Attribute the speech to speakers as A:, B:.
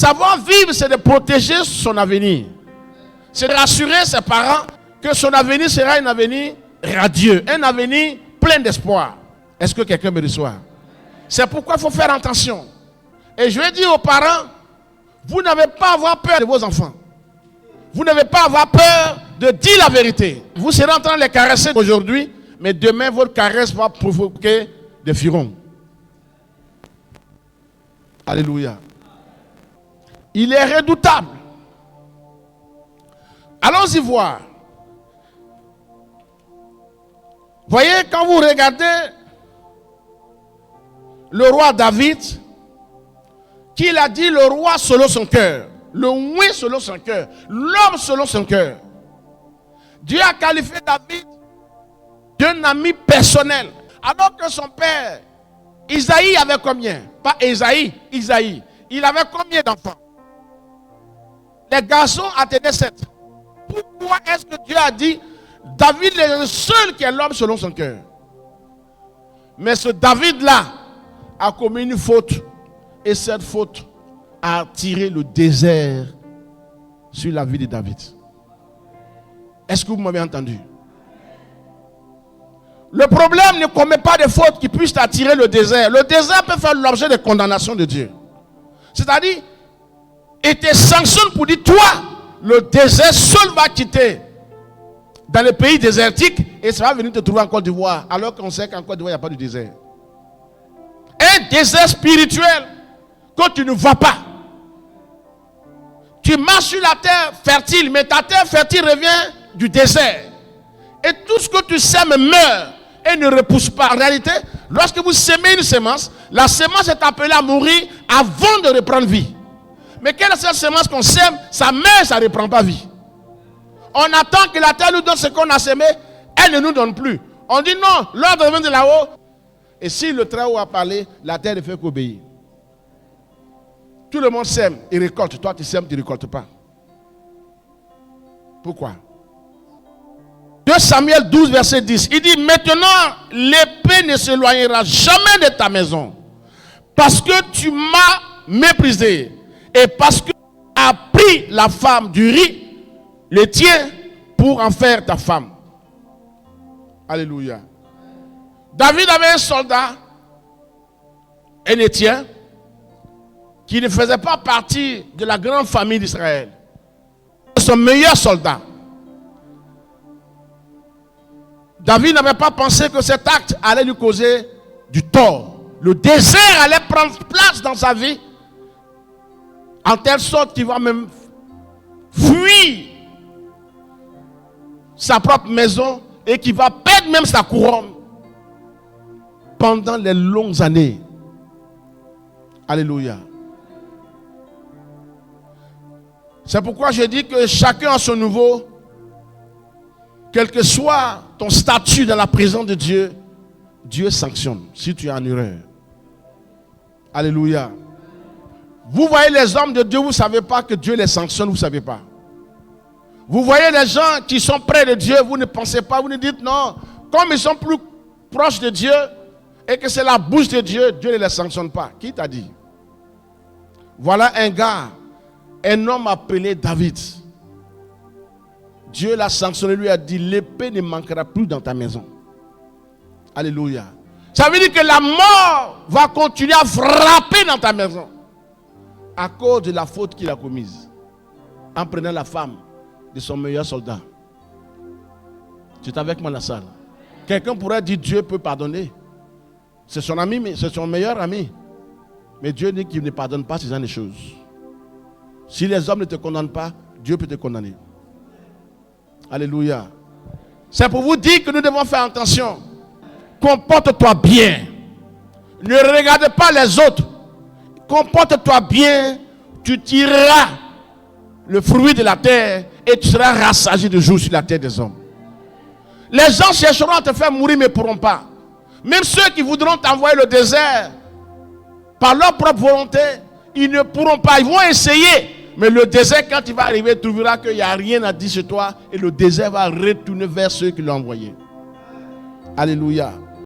A: Savoir vivre, c'est de protéger son avenir. C'est de rassurer ses parents que son avenir sera un avenir radieux, un avenir plein d'espoir. Est-ce que quelqu'un me reçoit? C'est pourquoi il faut faire attention. Et je vais dire aux parents, vous n'avez pas à avoir peur de vos enfants. Vous n'avez pas à avoir peur de dire la vérité. Vous serez en train de les caresser aujourd'hui, mais demain, votre caresse va provoquer des furons. Alléluia. Il est redoutable. Allons-y voir. Voyez, quand vous regardez le roi David, qu'il a dit le roi selon son cœur, le oui selon son cœur, l'homme selon son cœur. Dieu a qualifié David d'un ami personnel. Alors que son père, Isaïe, avait combien? Pas Isaïe. Il avait combien d'enfants? Les garçons atteignaient 7. Pourquoi est-ce que Dieu a dit David est le seul qui est l'homme selon son cœur? Mais ce David-là a commis une faute. Et cette faute a tiré le désert sur la vie de David. Est-ce que vous m'avez entendu? Le problème ne commet pas de faute qui puisse attirer le désert. Le désert peut faire l'objet de condamnation de Dieu. C'est-à-dire, il te sanctionne pour dire, toi, le désert seul va quitter dans le pays désertique et ça va venir te trouver en Côte d'Ivoire, alors qu'on sait qu'en Côte d'Ivoire, il n'y a pas de désert. Un désert spirituel que tu ne vois pas. Tu marches sur la terre fertile, mais ta terre fertile revient du désert. Et tout ce que tu sèmes meurt et ne repousse pas. En réalité, lorsque vous sémez une semence, la semence est appelée à mourir avant de reprendre vie. Mais quelle est cette semence qu'on sème? Ça meurt, ça ne reprend pas vie. On attend que la terre nous donne ce qu'on a sémé, elle ne nous donne plus. On dit non, l'ordre vient de là-haut. Et si le Très-Haut a parlé, la terre ne fait qu'obéir. Tout le monde sème et récolte. Toi, tu sèmes, tu ne récoltes pas. Pourquoi? 2 Samuel 12, verset 10. Il dit, maintenant, l'épée ne s'éloignera jamais de ta maison. Parce que tu m'as méprisé. Et parce que tu as pris la femme du riz, le tien, pour en faire ta femme. Alléluia. David avait un soldat, un Étien, qui ne faisait pas partie de la grande famille d'Israël. Son meilleur soldat. David n'avait pas pensé que cet acte allait lui causer du tort. Le désert allait prendre place dans sa vie, en telle sorte qu'il va même fuir sa propre maison et qu'il va perdre même sa couronne pendant les longues années. Alléluia. C'est pourquoi je dis que chacun a son niveau, quel que soit ton statut dans la présence de Dieu, Dieu sanctionne si tu es en erreur. Alléluia. Vous voyez les hommes de Dieu, vous ne savez pas que Dieu les sanctionne, vous ne savez pas. Vous voyez les gens qui sont près de Dieu, vous ne pensez pas, vous ne dites non. Comme ils sont plus proches de Dieu et que c'est la bouche de Dieu, Dieu ne les sanctionne pas. Qui t'a dit? Voilà un gars, un homme appelé David. Dieu l'a sanctionné, lui a dit, l'épée ne manquera plus dans ta maison. Alléluia. Ça veut dire que la mort va continuer à frapper dans ta maison à cause de la faute qu'il a commise en prenant la femme de son meilleur soldat. Tu es avec moi dans la salle. Quelqu'un pourrait dire Dieu peut pardonner. C'est son ami, mais c'est son meilleur ami. Mais Dieu dit qu'il ne pardonne pas ces genre de choses. Si les hommes ne te condamnent pas, Dieu peut te condamner. Alléluia. C'est pour vous dire que nous devons faire attention. Comporte-toi bien. Ne regarde pas les autres. Comporte-toi bien. Tu tireras le fruit de la terre et tu seras rassasié de jour sur la terre des hommes. Les gens chercheront à te faire mourir mais ne pourront pas. Même ceux qui voudront t'envoyer le désert par leur propre volonté, ils ne pourront pas. Ils vont essayer. Mais le désert, quand il va arriver, tu verras qu'il n'y a rien à dire chez toi et le désert va retourner vers ceux qui l'ont envoyé. Alléluia.